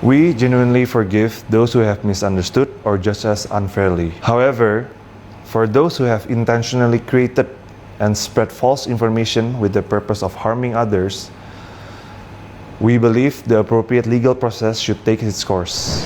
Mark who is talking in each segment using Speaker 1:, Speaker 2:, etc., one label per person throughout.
Speaker 1: We genuinely forgive those who have misunderstood or judged us unfairly. However, for those who have intentionally created and spread false information with the purpose of harming others, we believe the appropriate legal process should take its course.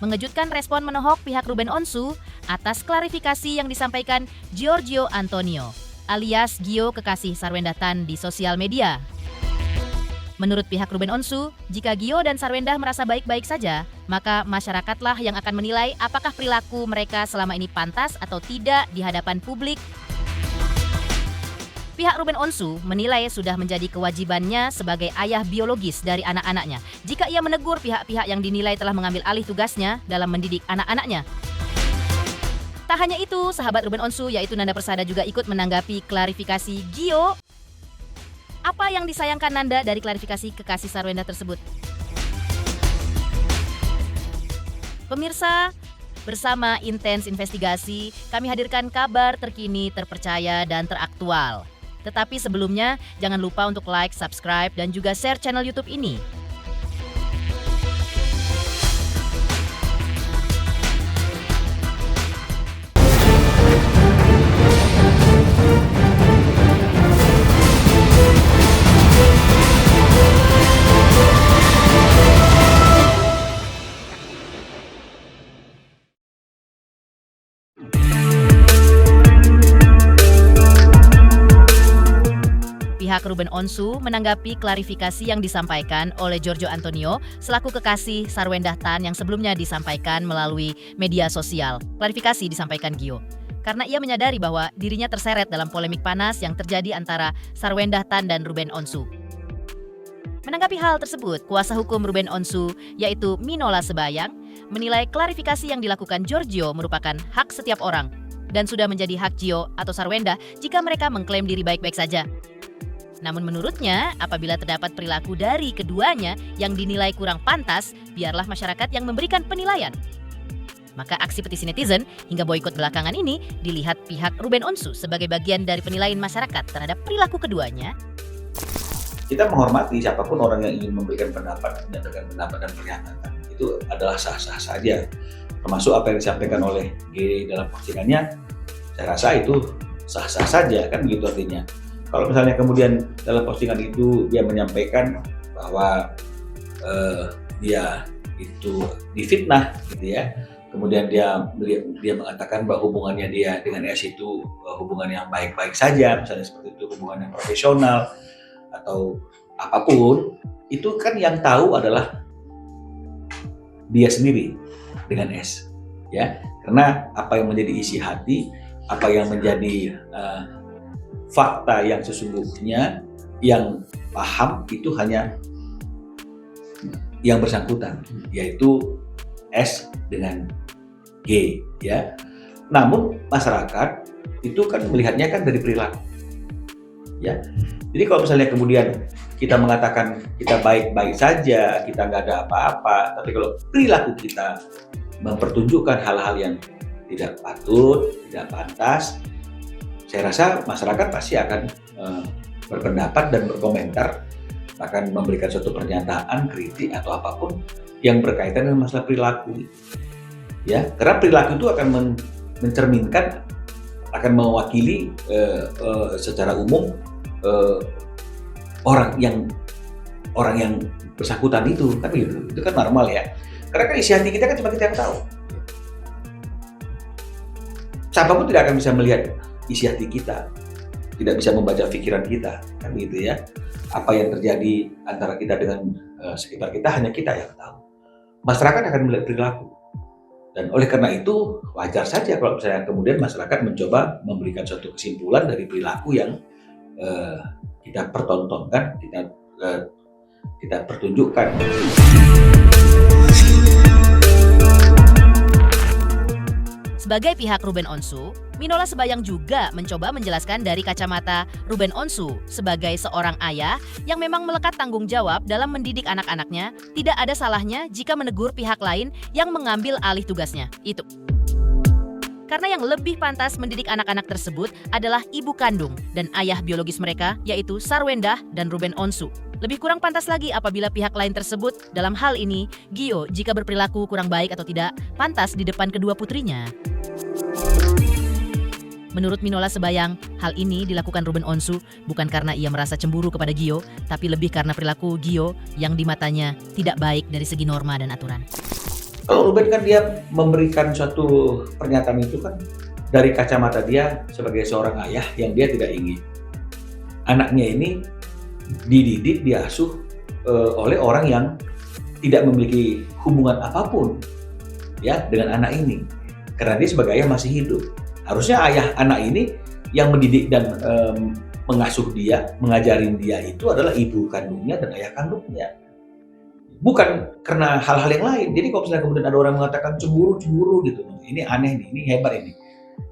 Speaker 2: Mengejutkan respon menohok pihak Ruben Onsu atas klarifikasi yang disampaikan Giorgio Antonio alias Gio kekasih Sarwendah Tan di sosial media. Menurut pihak Ruben Onsu, jika Gio dan Sarwendah merasa baik-baik saja, maka masyarakatlah yang akan menilai apakah perilaku mereka selama ini pantas atau tidak di hadapan publik. Pihak Ruben Onsu menilai sudah menjadi kewajibannya sebagai ayah biologis dari anak-anaknya jika ia menegur pihak-pihak yang dinilai telah mengambil alih tugasnya dalam mendidik anak-anaknya. Tak hanya itu, sahabat Ruben Onsu yaitu Nanda Persada juga ikut menanggapi klarifikasi Gio. Apa yang disayangkan Nanda dari klarifikasi kekasih Sarwendah tersebut? Pemirsa, bersama Intens Investigasi, kami hadirkan kabar terkini, terpercaya, dan teraktual. Tetapi sebelumnya, jangan lupa untuk like, subscribe, dan juga share channel YouTube ini. Pihak Ruben Onsu menanggapi klarifikasi yang disampaikan oleh Giorgio Antonio selaku kekasih Sarwendah Tan yang sebelumnya disampaikan melalui media sosial. Klarifikasi disampaikan Gio karena ia menyadari bahwa dirinya terseret dalam polemik panas yang terjadi antara Sarwendah Tan dan Ruben Onsu. Menanggapi hal tersebut, kuasa hukum Ruben Onsu yaitu Minola Sebayang menilai klarifikasi yang dilakukan Giorgio merupakan hak setiap orang dan sudah menjadi hak Gio atau Sarwendah jika mereka mengklaim diri baik-baik saja. Namun menurutnya, apabila terdapat perilaku dari keduanya yang dinilai kurang pantas, biarlah masyarakat yang memberikan penilaian. Maka aksi petisi netizen hingga boikot belakangan ini dilihat pihak Ruben Onsu sebagai bagian dari penilaian masyarakat terhadap perilaku keduanya.
Speaker 3: Kita menghormati siapapun orang yang ingin memberikan pendapat dan pendapat dan pernyataan itu adalah sah-sah saja. Termasuk apa yang disampaikan oleh G dalam postingannya, saya rasa itu sah-sah saja, kan begitu artinya. Kalau misalnya kemudian dalam postingan itu dia menyampaikan bahwa dia itu difitnah gitu ya, kemudian dia mengatakan bahwa hubungannya dia dengan S itu hubungan yang baik-baik saja, misalnya seperti itu, hubungan yang profesional atau apapun, itu kan yang tahu adalah dia sendiri dengan S, ya, karena apa yang menjadi isi hati, apa yang menjadi fakta yang sesungguhnya yang paham itu hanya yang bersangkutan, yaitu S dengan G, ya. Namun masyarakat itu kan melihatnya kan dari perilaku, ya. Jadi kalau misalnya kemudian kita mengatakan kita baik-baik saja, kita nggak ada apa-apa, tapi kalau perilaku kita mempertunjukkan hal-hal yang tidak patut, tidak pantas, saya rasa masyarakat pasti akan berpendapat dan berkomentar, akan memberikan suatu pernyataan, kritik atau apapun yang berkaitan dengan masalah perilaku. Ya, karena perilaku itu akan mencerminkan, akan mewakili secara umum orang yang bersangkutan itu, kan gitu. Itu kan normal ya. Karena kan isi hati kita kan cuma kita yang tahu. Siapapun tidak akan bisa melihat isi hati kita, tidak bisa membaca pikiran kita, kan gitu ya. Apa yang terjadi antara kita dengan sekitar kita hanya kita yang tahu. Masyarakat akan melihat perilaku, dan oleh karena itu wajar saja kalau misalnya kemudian masyarakat mencoba memberikan suatu kesimpulan dari perilaku yang kita pertontonkan, kita pertunjukkan.
Speaker 2: Sebagai pihak Ruben Onsu, Minola Sebayang juga mencoba menjelaskan dari kacamata Ruben Onsu sebagai seorang ayah yang memang melekat tanggung jawab dalam mendidik anak-anaknya, tidak ada salahnya jika menegur pihak lain yang mengambil alih tugasnya. Itu. Karena yang lebih pantas mendidik anak-anak tersebut adalah ibu kandung dan ayah biologis mereka, yaitu Sarwendah dan Ruben Onsu. Lebih kurang pantas lagi apabila pihak lain tersebut, dalam hal ini Gio, jika berperilaku kurang baik atau tidak, pantas di depan kedua putrinya. Menurut Minola Sebayang, hal ini dilakukan Ruben Onsu bukan karena ia merasa cemburu kepada Gio, tapi lebih karena perilaku Gio yang di matanya tidak baik dari segi norma dan aturan.
Speaker 3: Kalau Ruben kan dia memberikan suatu pernyataan itu kan dari kacamata dia sebagai seorang ayah yang dia tidak ingin anaknya ini dididik, diasuh oleh orang yang tidak memiliki hubungan apapun ya dengan anak ini, karena dia sebagai ayah masih hidup. Harusnya ayah anak ini yang mendidik dan mengasuh dia, mengajarin dia itu adalah ibu kandungnya dan ayah kandungnya. Bukan karena hal-hal yang lain. Jadi kalau misalnya kemudian ada orang mengatakan cemburu gitu, ini aneh nih, ini hebat ini.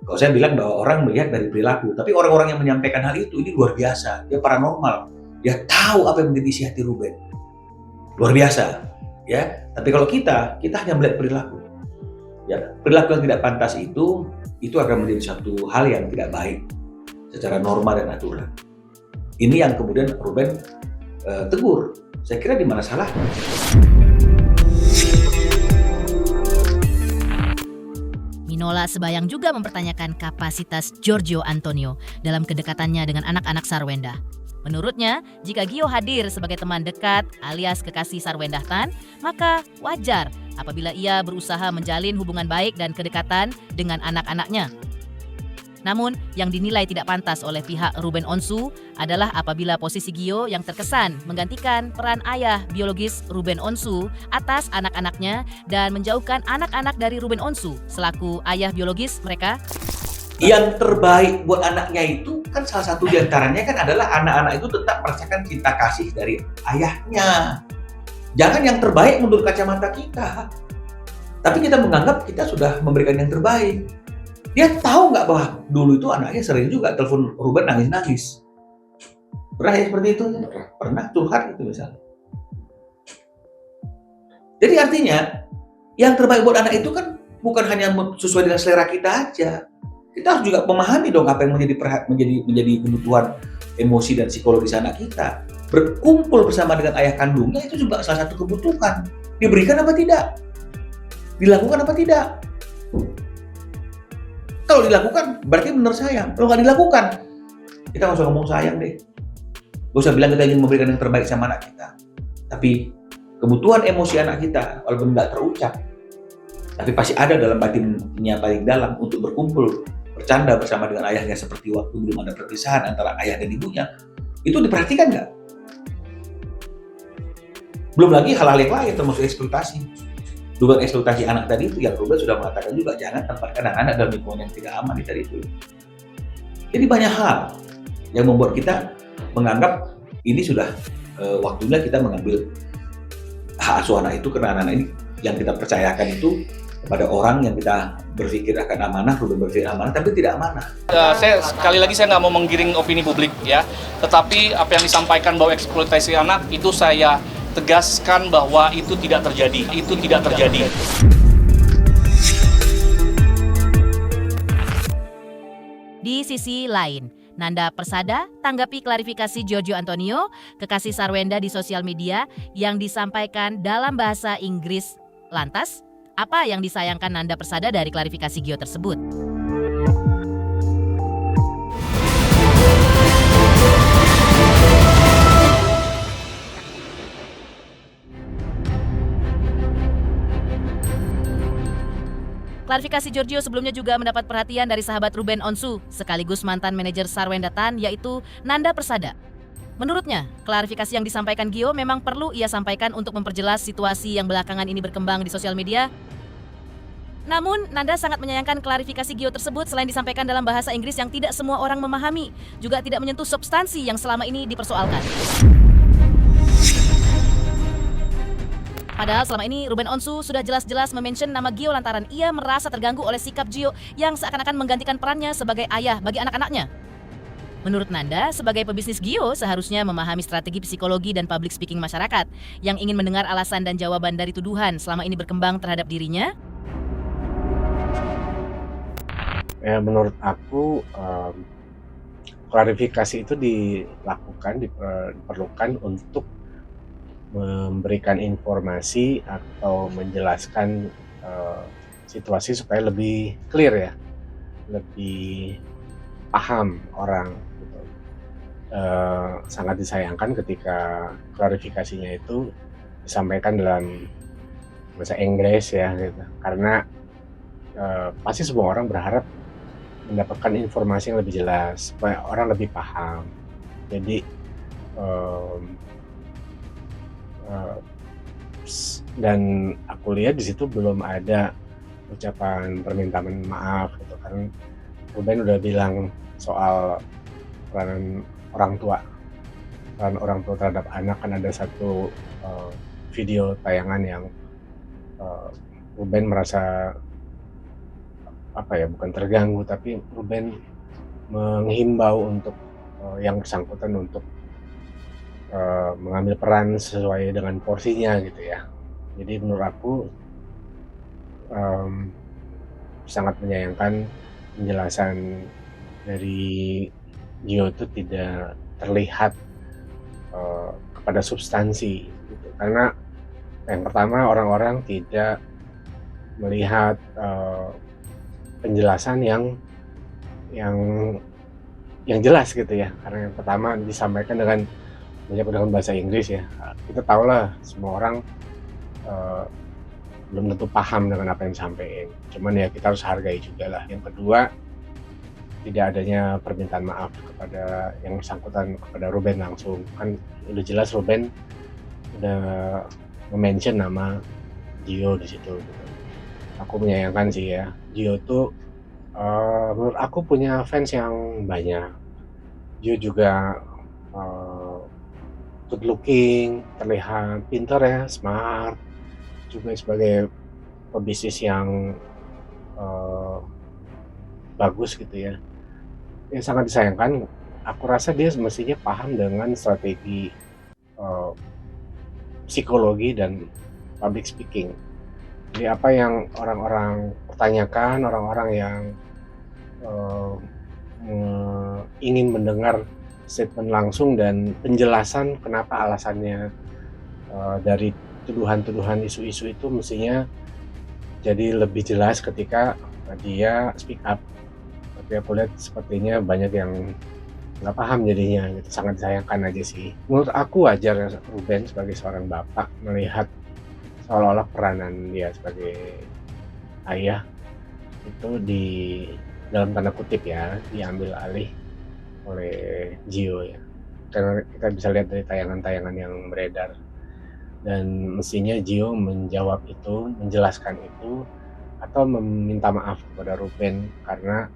Speaker 3: Kalau saya bilang bahwa orang melihat dari perilaku, tapi orang-orang yang menyampaikan hal itu ini luar biasa, dia paranormal, dia tahu apa yang menjadi isi hati Ruben, luar biasa, ya. Tapi kalau kita hanya melihat perilaku, ya perilaku yang tidak pantas itu akan menjadi satu hal yang tidak baik secara norma dan aturan. Ini yang kemudian Ruben tegur. Saya kira di mana salahnya?
Speaker 2: Minola Sebayang juga mempertanyakan kapasitas Giorgio Antonio dalam kedekatannya dengan anak-anak Sarwendah. Menurutnya, jika Gio hadir sebagai teman dekat alias kekasih Sarwendah Tan, maka wajar apabila ia berusaha menjalin hubungan baik dan kedekatan dengan anak-anaknya. Namun, yang dinilai tidak pantas oleh pihak Ruben Onsu adalah apabila posisi Gio yang terkesan menggantikan peran ayah biologis Ruben Onsu atas anak-anaknya dan menjauhkan anak-anak dari Ruben Onsu selaku ayah biologis mereka.
Speaker 3: Yang terbaik buat anaknya itu kan salah satu diantaranya kan adalah anak-anak itu tetap merasakan cinta kasih dari ayahnya. Jangan yang terbaik menurut kacamata kita. Tapi kita menganggap kita sudah memberikan yang terbaik. Dia tahu nggak bahwa dulu itu anaknya sering juga telepon Ruben nangis-nangis. Pernah ya seperti itu? Pernah curhat itu misalnya. Jadi artinya yang terbaik buat anak itu kan bukan hanya sesuai dengan selera kita aja. Kita harus juga memahami dong apa yang menjadi kebutuhan emosi dan psikologis anak kita. Berkumpul bersama dengan ayah kandungnya itu juga salah satu kebutuhan. Diberikan apa tidak? Dilakukan apa tidak? Kalau dilakukan, berarti benar sayang. Kalau nggak dilakukan, kita nggak usah ngomong sayang deh. Nggak usah bilang kita ingin memberikan yang terbaik sama anak kita. Tapi kebutuhan emosi anak kita, walaupun nggak terucap, tapi pasti ada dalam batinnya paling dalam untuk berkumpul, bercanda bersama dengan ayahnya seperti waktu belum ada perpisahan antara ayah dan ibunya. Itu diperhatikan nggak? Belum lagi hal-hal yang lain termasuk eksploitasi. Dugaan eksploitasi anak tadi itu yang Ruben sudah mengatakan juga jangan tempatkan anak-anak dalam lingkungan yang tidak aman tadi itu. Jadi banyak hal yang membuat kita menganggap ini sudah waktunya kita mengambil hak asuh anak itu karena anak-anak ini yang kita percayakan itu kepada orang yang kita berpikir akan amanah, Ruben berpikir amanah tapi tidak amanah.
Speaker 4: Sekali lagi saya nggak mau menggiring opini publik ya, tetapi apa yang disampaikan bahwa eksploitasi anak itu saya tegaskan bahwa itu tidak terjadi. Itu tidak terjadi.
Speaker 2: Di sisi lain, Nanda Persada tanggapi klarifikasi Giorgio Antonio, kekasih Sarwendah di sosial media yang disampaikan dalam bahasa Inggris. Lantas, apa yang disayangkan Nanda Persada dari klarifikasi Gio tersebut? Klarifikasi Giorgio sebelumnya juga mendapat perhatian dari sahabat Ruben Onsu, sekaligus mantan manajer Sarwendah Tan, yaitu Nanda Persada. Menurutnya, klarifikasi yang disampaikan Gio memang perlu ia sampaikan untuk memperjelas situasi yang belakangan ini berkembang di sosial media. Namun, Nanda sangat menyayangkan klarifikasi Gio tersebut selain disampaikan dalam bahasa Inggris yang tidak semua orang memahami, juga tidak menyentuh substansi yang selama ini dipersoalkan. Padahal selama ini Ruben Onsu sudah jelas-jelas mention nama Gio lantaran ia merasa terganggu oleh sikap Gio yang seakan-akan menggantikan perannya sebagai ayah bagi anak-anaknya. Menurut Nanda, sebagai pebisnis Gio seharusnya memahami strategi psikologi dan public speaking masyarakat yang ingin mendengar alasan dan jawaban dari tuduhan selama ini berkembang terhadap dirinya.
Speaker 5: Ya menurut aku, klarifikasi itu diperlukan untuk memberikan informasi atau menjelaskan, situasi supaya lebih clear ya, lebih paham orang gitu. Sangat disayangkan ketika klarifikasinya itu disampaikan dalam bahasa Inggris ya gitu, karena, pasti semua orang berharap mendapatkan informasi yang lebih jelas, supaya orang lebih paham. Jadi, mmm, eee, dan aku lihat di situ belum ada ucapan permintaan maaf gitu kan. Ruben udah bilang soal peranan orang tua, peran orang tua terhadap anak, kan ada satu, video tayangan yang, eee, Ruben merasa, apa ya, bukan terganggu, tapi Ruben menghimbau untuk, yang bersangkutan untuk, mengambil peran sesuai dengan porsinya gitu ya. Jadi menurut aku, mmm, sangat menyayangkan penjelasan dari Gio itu tidak terlihat, kepada substansi gitu. Karena yang pertama, orang-orang tidak melihat, penjelasan yang yang jelas gitu ya, karena yang pertama disampaikan dengan bahasa Inggris ya. Kita tahulah semua orang, eee, belum tentu paham dengan apa yang disampaikan, cuman ya kita harus hargai juga lah. Yang kedua, tidak adanya permintaan maaf kepada yang bersangkutan, kepada Ruben langsung. Kan udah jelas Ruben udah nge-mention nama Gio di situ gitu. Aku menyayangkan sih ya, Gio tuh, menurut aku punya fans yang banyak. Gio juga, eee, good looking, terlihat pintar ya, smart, juga sebagai pebisnis yang, eee, bagus gitu ya. Ya sangat disayangkan, aku rasa dia semestinya paham dengan strategi, eee, psikologi dan public speaking. Jadi apa yang orang-orang pertanyakan, orang-orang yang, eee, ingin mendengar statement langsung dan penjelasan kenapa alasannya, dari tuduhan-tuduhan isu-isu itu mestinya jadi lebih jelas ketika dia speak up. Tapi aku lihat sepertinya banyak yang nggak paham jadinya gitu, sangat disayangkan aja sih. Menurut aku wajar Ruben sebagai seorang bapak melihat seolah-olah peranan dia sebagai ayah itu dalam tanda kutip ya, diambil alih oleh Gio ya. Karena kita bisa lihat dari tayangan-tayangan yang beredar, dan mestinya Gio menjawab itu, menjelaskan itu, atau meminta maaf kepada Ruben, karena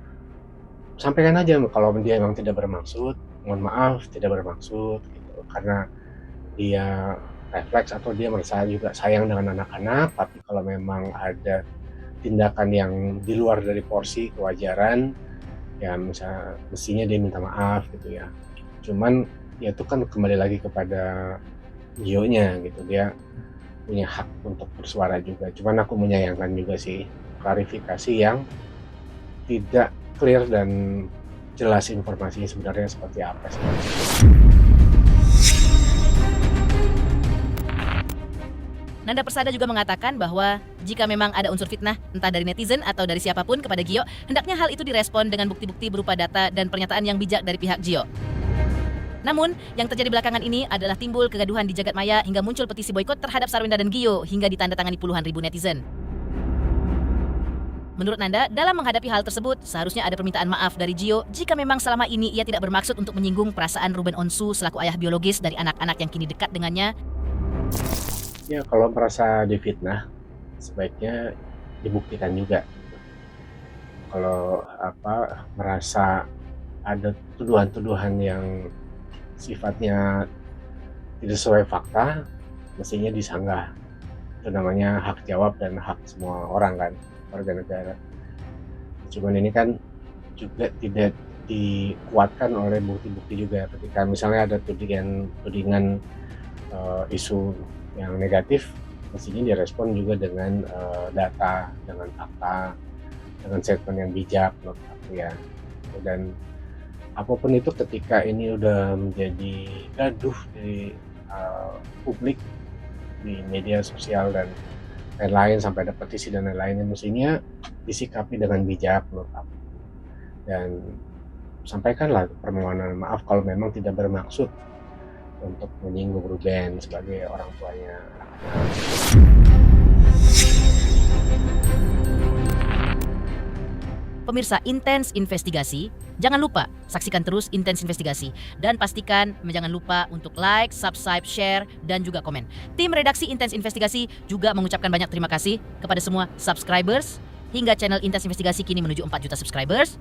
Speaker 5: sampaikan aja kalau dia memang tidak bermaksud, mohon maaf tidak bermaksud gitu. Karena dia refleks atau dia merasa juga sayang dengan anak-anak, tapi kalau memang ada tindakan yang di luar dari porsi kewajaran, ya mestinya dia minta maaf gitu ya. Cuman ya itu kan kembali lagi kepada Gio-nya gitu, dia punya hak untuk bersuara juga. Cuman aku menyayangkan juga sih klarifikasi yang tidak clear dan jelas informasinya sebenarnya seperti apa sih.
Speaker 2: Nanda Persada juga mengatakan bahwa jika memang ada unsur fitnah, entah dari netizen atau dari siapapun kepada Gio, hendaknya hal itu direspon dengan bukti-bukti berupa data dan pernyataan yang bijak dari pihak Gio. Namun, yang terjadi belakangan ini adalah timbul kegaduhan di jagat maya hingga muncul petisi boikot terhadap Sarwenda dan Gio hingga ditandatangani puluhan ribu netizen. Menurut Nanda, dalam menghadapi hal tersebut, seharusnya ada permintaan maaf dari Gio jika memang selama ini ia tidak bermaksud untuk menyinggung perasaan Ruben Onsu selaku ayah biologis dari anak-anak yang kini dekat dengannya.
Speaker 5: Ya kalau merasa difitnah, sebaiknya dibuktikan juga. Kalau merasa ada tuduhan-tuduhan yang sifatnya tidak sesuai fakta, mestinya disanggah. Itu namanya hak jawab dan hak semua orang kan, warga negara. Cuman ini kan juga tidak dikuatkan oleh bukti-bukti juga. Ketika misalnya ada tudingan isu yang negatif, mestinya direspon juga dengan data, dengan fakta, dengan statement yang bijak menurut aku ya. Dan apapun itu ketika ini udah menjadi gaduh di publik, di media sosial dan lain-lain sampai ada petisi dan lain-lainnya, mestinya disikapi dengan bijak menurut aku. Dan sampaikanlah permohonan maaf kalau memang tidak bermaksud untuk menyinggung Ruben sebagai orang tuanya anak-anak.
Speaker 2: Pemirsa Intens Investigasi, jangan lupa saksikan terus Intens Investigasi dan pastikan jangan lupa untuk like, subscribe, share, dan juga komen. Tim redaksi Intens Investigasi juga mengucapkan banyak terima kasih kepada semua subscribers hingga channel Intens Investigasi kini menuju 4 juta subscribers.